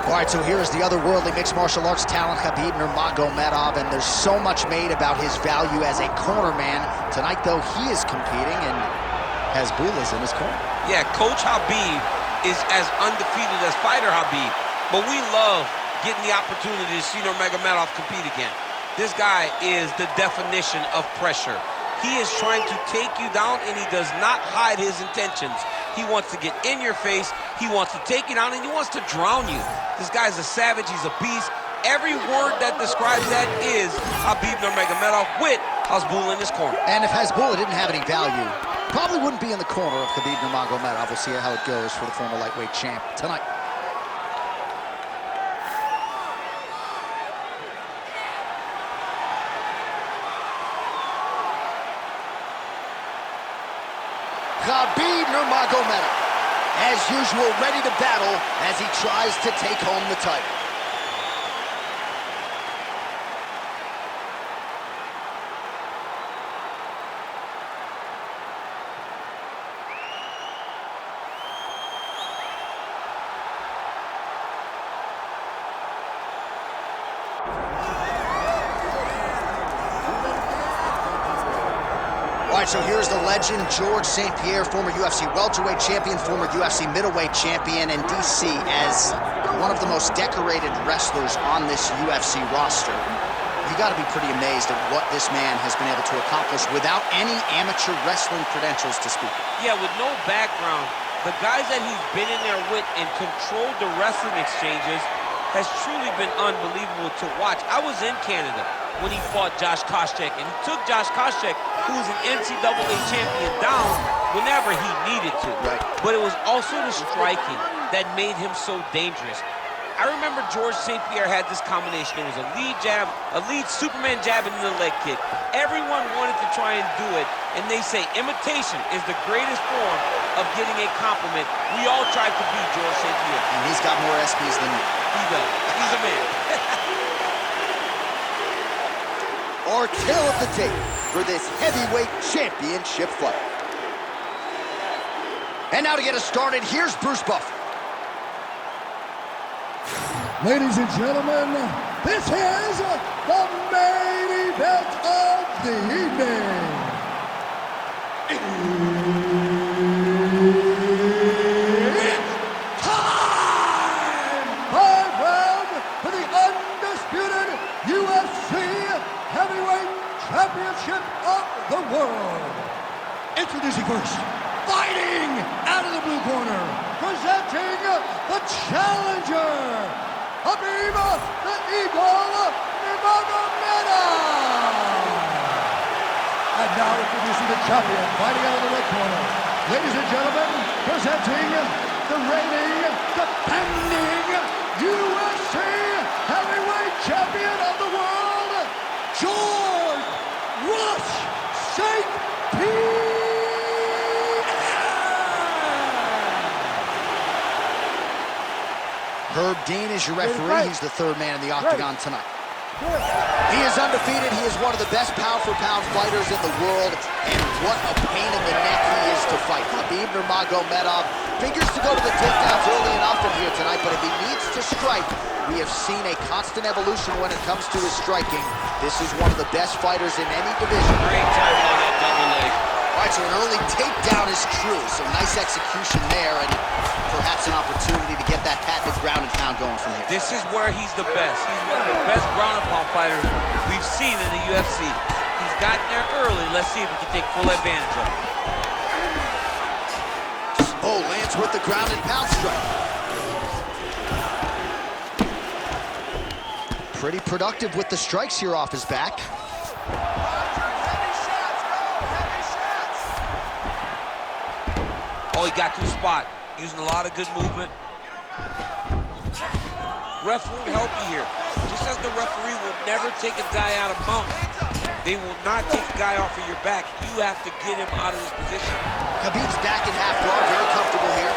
All right, so here's the otherworldly mixed martial arts talent, Khabib Nurmagomedov, and there's so much made about his value as a corner man. Tonight, though, he is competing, and Hasbullah's in his corner. Yeah, Coach Khabib is as undefeated as fighter Khabib, but we love getting the opportunity to see Nurmagomedov compete again. This guy is the definition of pressure. He is trying to take you down, and he does not hide his intentions. He wants to get in your face, he wants to take you down, and he wants to drown you. This guy's a savage, he's a beast. Every word that describes that is Khabib Nurmagomedov with Hasbullah in his corner. And if Hasbullah didn't have any value, probably wouldn't be in the corner of Khabib Nurmagomedov. We'll see how it goes for the former lightweight champ tonight. Khabib Nurmagomedov, as usual, ready to battle as he tries to take home the title. All right, so here's the legend, Georges St-Pierre, former UFC welterweight champion, former UFC middleweight champion, and DC as one of the most decorated wrestlers on this UFC roster. You got to be pretty amazed at what this man has been able to accomplish without any amateur wrestling credentials to speak of. Yeah, with no background, the guys that he's been in there with and controlled the wrestling exchanges has truly been unbelievable to watch. I was in Canada when he fought Josh Koscheck, and he took Josh Koscheck, who was an NCAA champion, down whenever he needed to. Right. But it was also the striking that made him so dangerous. I remember Georges St-Pierre had this combination. It was a lead jab, a lead Superman jab, and then a leg kick. Everyone wanted to try and do it, and they say imitation is the greatest form of getting a compliment. We all tried to be Georges St-Pierre. And he's got more ESPYs than you. He does. He's a man. Our tale of the tape for this heavyweight championship fight. And now to get us started, here's Bruce Buffer. Ladies and gentlemen, this is the main event of the evening. It's time! 5 rounds for the undisputed UFC Heavyweight Championship of the world. Introducing first, fighting out of the blue corner, presenting the challenger, Khabib the Eagle Nurmagomedov. And now introducing the champion, fighting out of the red corner. Ladies and gentlemen, presenting the reigning, defending UFC Heavyweight Champion of the world, Georges Rush St-Pierre. Herb Dean is your referee. He's the third man in the Octagon tonight. He is undefeated. He is one of the best pound-for-pound fighters in the world, and what a pain in the neck he is to fight. Khabib Nurmagomedov figures to go to the takedowns early enough in here tonight, but if he needs to strike, we have seen a constant evolution when it comes to his striking. This is one of the best fighters in any division. Great time on that double leg. All right, so an early takedown is true. So nice execution there, and perhaps an opportunity to get that patented ground and pound going from here. This is where he's the best. He's one of the best ground and pound fighters we've seen in the UFC. He's gotten there early. Let's see if he can take full advantage of it. Oh, lands with the ground and pound strike. Pretty productive with the strikes here off his back. Oh, he got to the spot. Using a lot of good movement. Ref won't help you here. Just as the referee will never take a guy out of mount, they will not take a guy off of your back. You have to get him out of this position. Khabib's back in half guard, very comfortable here.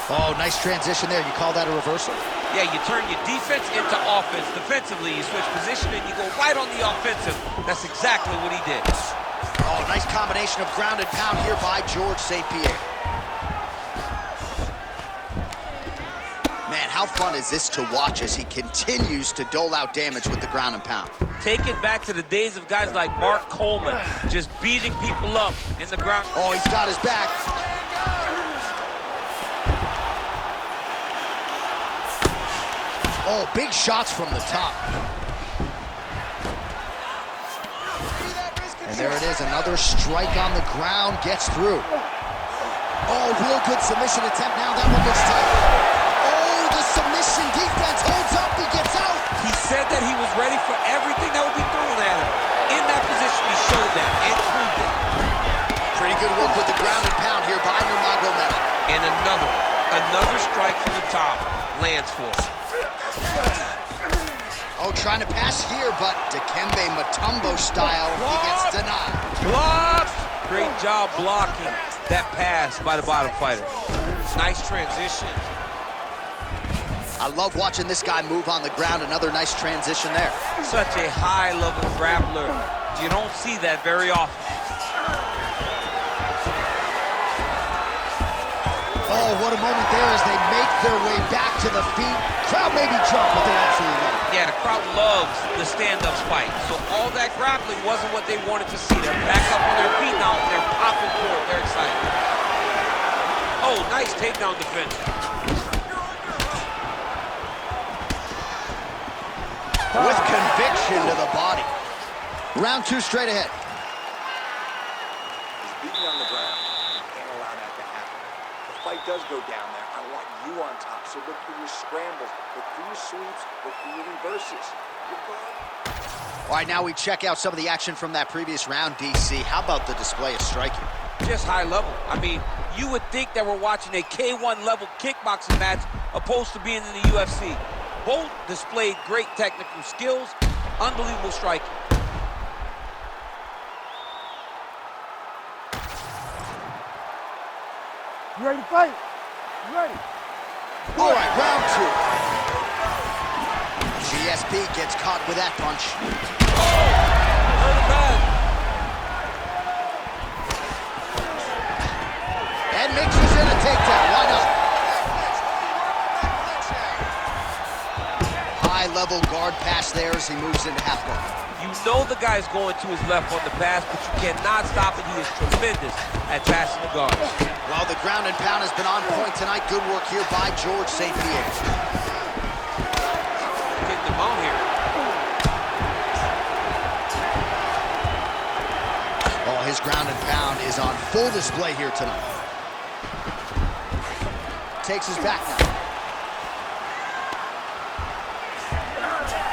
Oh, nice transition there. You call that a reversal? Yeah, you turn your defense into offense. Defensively, you switch position and you go right on the offensive. That's exactly what he did. Oh, nice combination of ground and pound here by Georges St-Pierre. Man, how fun is this to watch as he continues to dole out damage with the ground and pound? Take it back to the days of guys like Mark Coleman, just beating people up in the ground. Oh, he's got his back. Oh, big shots from the top. And there it is, another strike on the ground, gets through. Oh, real good submission attempt now, that one looks tight. Oh, the submission defense holds up, he gets out. He said that he was ready for everything that would be thrown at him. In that position, he showed that and proved it. Pretty good work with the ground and pound here by Nurmagomedov. And another strike from the top lands for him. Oh, trying to pass here, but Dikembe Mutombo style, he gets denied. Blocked! Great job blocking that pass by the bottom fighter. Nice transition. I love watching this guy move on the ground. Another nice transition there. Such a high-level grappler. You don't see that very often. Oh, what a moment there as they make their way back to the feet. Crowd may be drunk, but they absolutely love it. Yeah, the crowd loves the stand-up fight. So all that grappling wasn't what they wanted to see. They're back up on their feet now, and they're popping for it. They're excited. Oh, nice takedown defense. With conviction to the body. Round 2 straight ahead. He's beating on the ground. You can't allow that to happen. The fight does go down there. I want you on top. So look for your scrambles, look for your sweeps, look for your reverses. All right, now we check out some of the action from that previous round, DC. How about the display of striking? Just high level. I mean, you would think that we're watching a K1 level kickboxing match opposed to being in the UFC. Both displayed great technical skills, unbelievable striking. You ready to fight? You ready? All right, round 2. GSP gets caught with that punch. And mixes in a takedown. Why not? High-level guard pass there as he moves into half guard. You know the guy's going to his left on the pass, but you cannot stop it. He is tremendous at passing the guard. Well, the ground and pound has been on point tonight. Good work here by George St-Pierre. Getting them out here. Oh, his ground and pound is on full display here tonight. Takes his back now.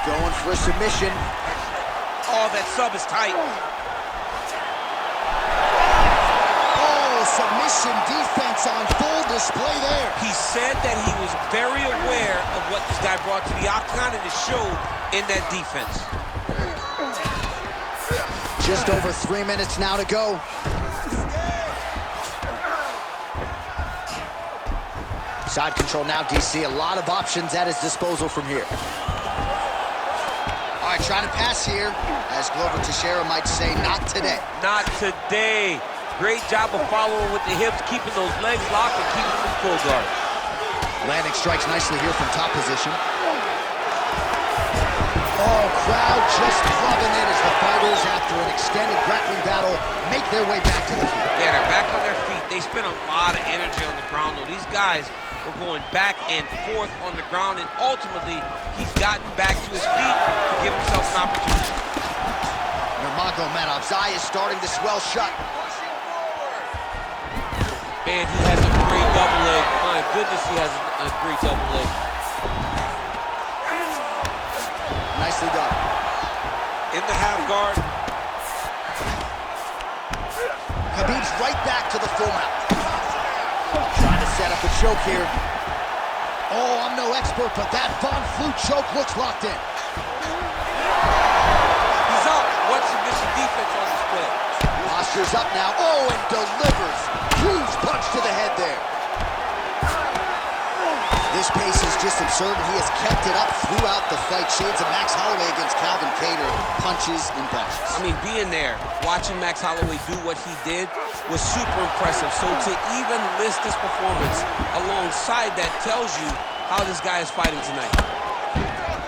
Going for a submission. Oh, that sub is tight. Submission defense on full display there. He said that he was very aware of what this guy brought to the Octagon, and it showed in that defense. Just over 3 minutes now to go. Side control now, DC. A lot of options at his disposal from here. All right, trying to pass here. As Glover Teixeira might say, not today. Not today. Great job of following with the hips, keeping those legs locked and keeping them full guard. Landing strikes nicely here from top position. Oh, crowd just loving it as the fighters, after an extended grappling battle, make their way back to the field. Yeah, they're back on their feet. They spent a lot of energy on the ground, though. These guys were going back and forth on the ground, and ultimately, he's gotten back to his feet to give himself an opportunity. Nurmagomedov's eye is starting to swell shut. Man, he has a great double leg. My goodness, he has a great double leg. Nicely done. In the half guard. Khabib's right back to the full mount. Trying to set up a choke here. Oh, I'm no expert, but that Von Flue choke looks locked in. He's up. What submission defense on display. Posture's up now. Oh, and delivers. Huge punch to the head there. This pace is just absurd, and he has kept it up throughout the fight. Shades of Max Holloway against Calvin Kattar. Punches and bunches. I mean, being there, watching Max Holloway do what he did was super impressive. So to even list this performance alongside that tells you how this guy is fighting tonight.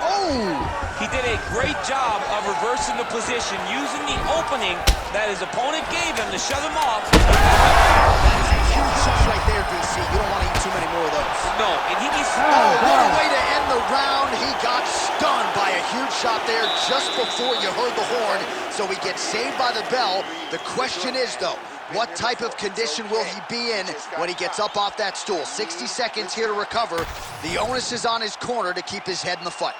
Oh! He did a great job of reversing the position, using the opening that his opponent gave him to shut him off. That is a huge shot right there, DC. You don't want to eat too many more of those. No, and he needs... Oh, what a way to end the round. He got stunned by a huge shot there just before you heard the horn, so he gets saved by the bell. The question is, though, what type of condition will he be in when he gets up off that stool? 60 seconds here to recover. The onus is on his corner to keep his head in the fight.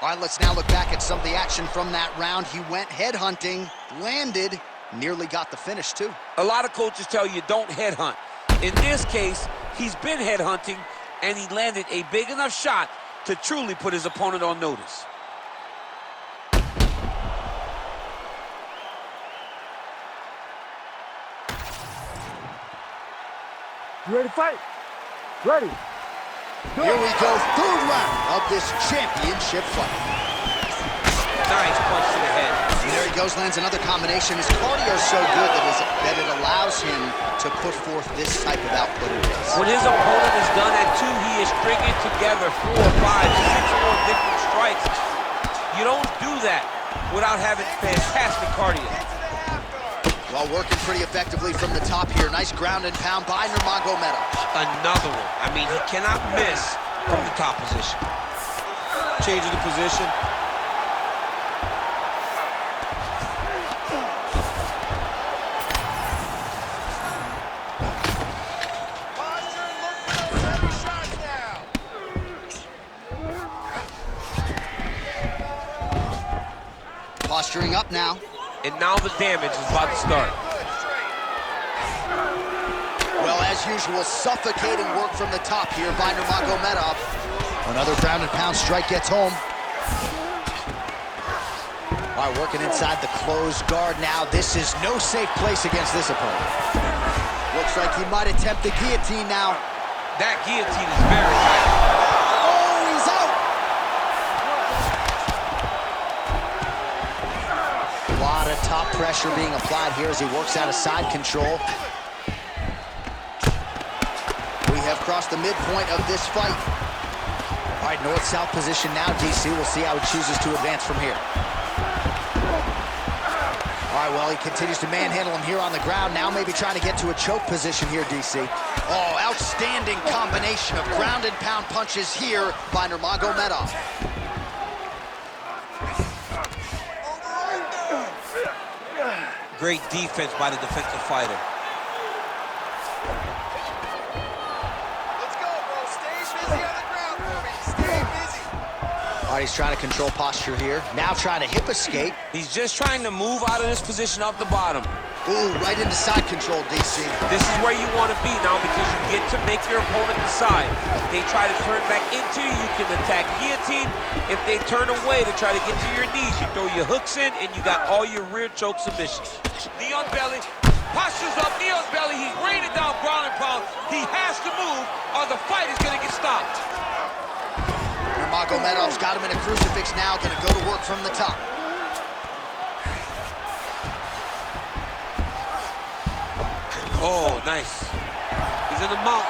All right, let's now look back at some of the action from that round. He went headhunting, landed, nearly got the finish, too. A lot of coaches tell you don't headhunt. In this case, he's been headhunting, and he landed a big enough shot to truly put his opponent on notice. You ready to fight? Ready. Here we go, third round of this championship fight. Nice punch to the head. And there he goes, lands another combination. His cardio is so good that it allows him to put forth this type of output in this. When his opponent is done at 2, he is stringing together 4, 5, 6 more different strikes. You don't do that without having fantastic cardio. Well, working pretty effectively from the top here. Nice ground and pound by Nurmagomedov. Another one. I mean, he cannot miss from the top position. Changing the position. Posturing up now. And now the damage is about to start. Well, as usual, suffocating work from the top here by Nurmagomedov. Another ground and pound strike gets home. All right, working inside the closed guard now. This is no safe place against this opponent. Looks like he might attempt the guillotine now. That guillotine is very tight. Oh, he's out! A lot of top pressure being applied here as he works out of side control. We have crossed the midpoint of this fight. All right, north-south position now, DC. We'll see how he chooses to advance from here. All right, well, he continues to manhandle him here on the ground. Now maybe trying to get to a choke position here, DC. Oh, outstanding combination of ground and pound punches here by Nurmagomedov. Great defense by the defensive fighter. Let's go, bro. Stay busy on the ground for me. Stay busy. All right, he's trying to control posture here. Now trying to hip escape. He's just trying to move out of this position off the bottom. Ooh, right into side control, DC. This is where you want to be now because you get to make your opponent decide. If they try to turn back into you, you can attack guillotine. If they turn away to try to get to your knees, you throw your hooks in and you got all your rear choke submissions. Knee on belly, postures up, knee on belly. He's raining down ground and pound. He has to move or the fight is going to get stopped. Nurmagomedov's got him in a crucifix now, going to go to work from the top. Oh, nice. He's in the mount.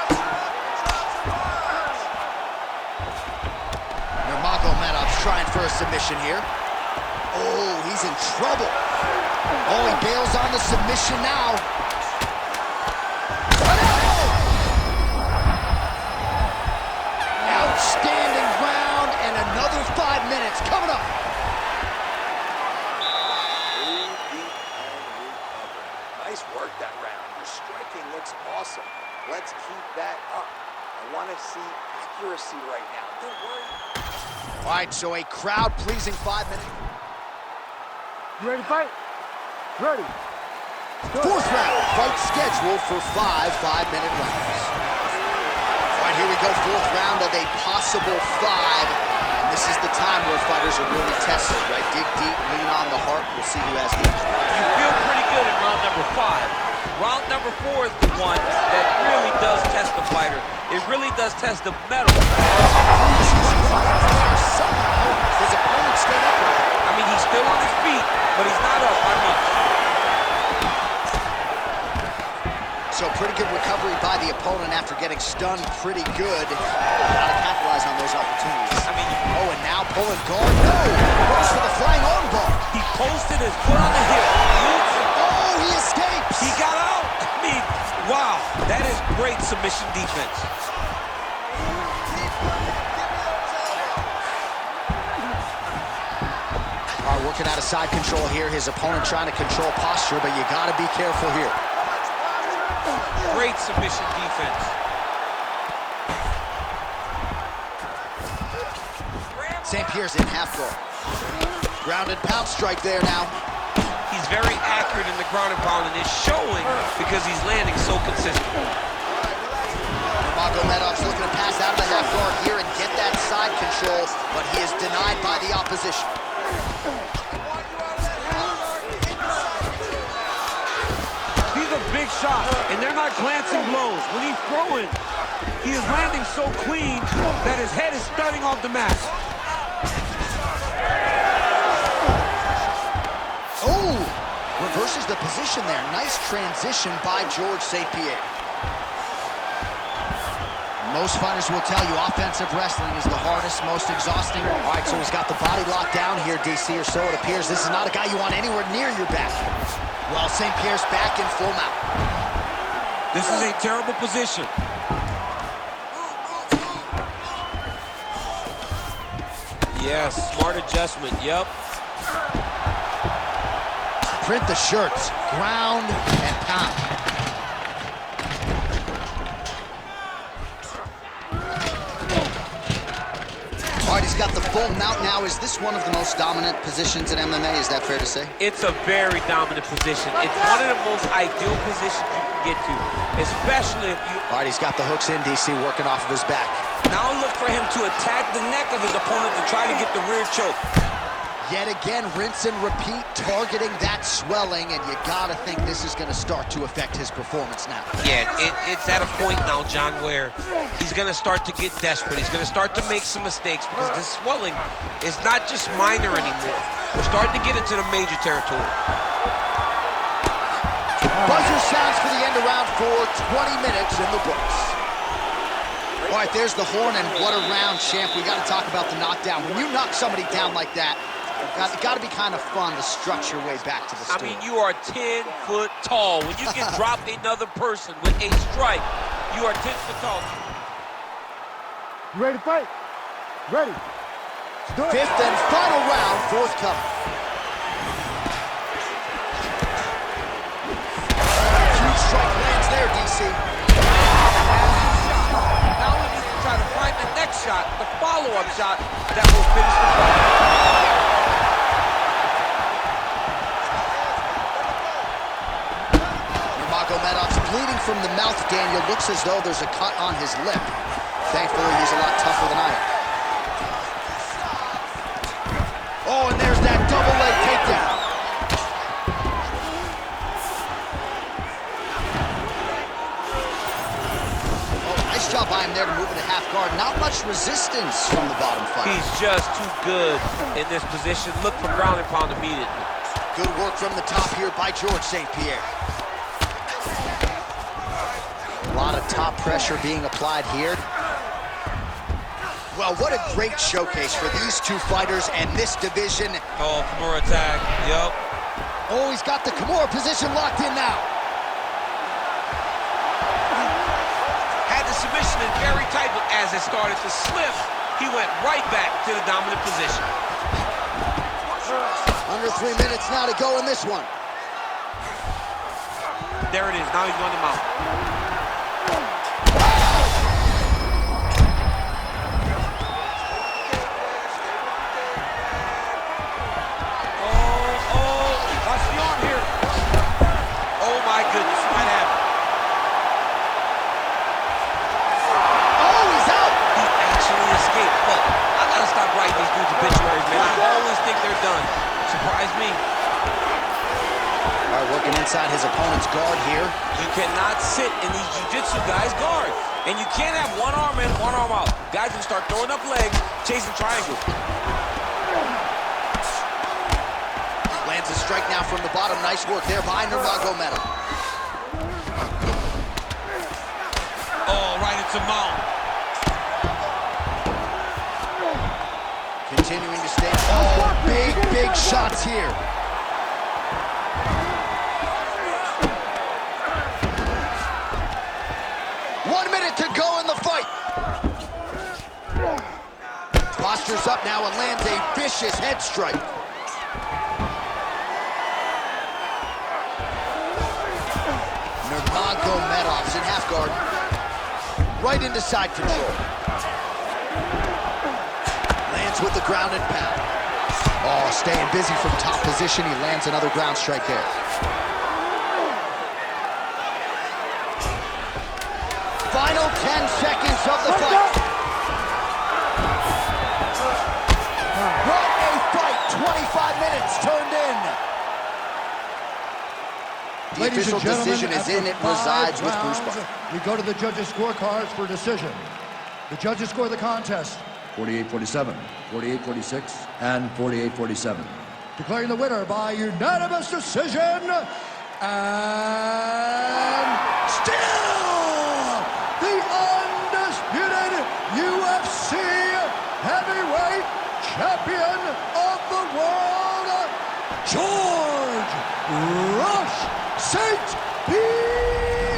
Nurmagomedov's trying for a submission here. Oh, he's in trouble. Oh, he bails on the submission now. Outstanding round and another 5 minutes coming up. Nice work that round. Your striking looks awesome. Let's keep that up. I want to see accuracy right now. Don't worry. All right, so a crowd-pleasing 5 minutes. You ready to fight? Ready. Fourth round, fight scheduled for 5 5-minute rounds. All right, here we go, fourth round of a possible 5. And this is the time where fighters are really tested, right? Dig deep, lean on the heart. We'll see who has the edge. You feel pretty good in round number 5. Round number 4 is the one that really does test the fighter. It really does test the metal. Somehow, his opponent stayed upright. I mean, he's still on his feet, but he's not up by much. So pretty good recovery by the opponent after getting stunned pretty good. Got to capitalize Solid guard. No! Goes for the flying armbar. He posted his foot on the hip. Oh, he escapes. He got out. I mean, wow. That is great submission defense. All right, working out of side control here. His opponent trying to control posture, but you got to be careful here. Great submission defense. St-Pierre's in half guard. Ground and pound strike there now. He's very accurate in the ground and pound, and it's showing because he's landing so consistently. Nurmagomedov's looking to pass out of the half guard here and get that side control, but he is denied by the opposition. These are big shots, and they're not glancing blows. When he's throwing, he is landing so clean that his head is starting off the mat. Oh! Reverses the position there. Nice transition by Georges St-Pierre. Most fighters will tell you offensive wrestling is the hardest, most exhausting. All right, so he's got the body locked down here, DC, or so it appears. This is not a guy you want anywhere near your back. Well, St-Pierre's back in full mount. This is a terrible position. Yes, smart adjustment, yep. Print the shirts, ground and pound. All right, he's got the full mount now. Is this one of the most dominant positions in MMA? Is that fair to say? It's a very dominant position. It's one of the most ideal positions you can get to, especially if you... All right, he's got the hooks in, DC, working off of his back. Now look for him to attack the neck of his opponent to try to get the rear choke. Yet again, rinse and repeat, targeting that swelling, and you gotta think this is gonna start to affect his performance now. Yeah, it's at a point now, John, where he's gonna start to get desperate. He's gonna start to make some mistakes because this swelling is not just minor anymore. We're starting to get into the major territory. Buzzer sounds for the end of round 4, 20 minutes in the books. All right, there's the horn, and what a round, champ. We gotta talk about the knockdown. When you knock somebody down like that, it's got to be kind of fun to structure your way back to the stool. I mean, you are 10 foot tall. When you can drop another person with a strike, you are 10 foot tall. You ready to fight? Ready. Let's do it. Fifth and final round, forthcoming. Huge strike lands there, DC. Now we need to try to find the next shot, the follow-up shot that will finish the fight. Nurmagomedov's bleeding from the mouth, Daniel. Looks as though there's a cut on his lip. Thankfully, he's a lot tougher than I am. Oh, and there's that double leg takedown. Oh, nice job by him there to move into half guard. Not much resistance from the bottom fighter. He's just too good in this position. Look for ground and pound immediately. Good work from the top here by Georges St-Pierre. A lot of top pressure being applied here. Well, what a great showcase for these two fighters and this division. Oh, Kimura attack, yup. Oh, he's got the Kimura position locked in now. Had the submission in very tight, but as it started to slip, he went right back to the dominant position. Under 3 minutes now to go in this one. There it is, now he's going to mount. Inside his opponent's guard here. You cannot sit in these jiu-jitsu guys' guard. And you can't have one arm in, one arm out. Guys can start throwing up legs, chasing triangles. Lands a strike now from the bottom. Nice work there by Nurmagomedov. Oh, right into mount. continuing to stay. Oh, big shots here. One minute to go in the fight. Postures up now and lands a vicious head strike. Nurmagomedov's in half guard. Right into side control. Lands with the ground and pound. Oh, staying busy from top position. He lands another ground strike there. Final 10 seconds of the fight. What a fight! 25 minutes turned in. The official decision is in. It resides with Frostbite. We go to the judges' scorecards for decision. The judges score the contest 48-47, 48-46, and 48-47. Declaring the winner by unanimous decision, and still the undisputed UFC heavyweight champion of the world, George Rush St-Pierre!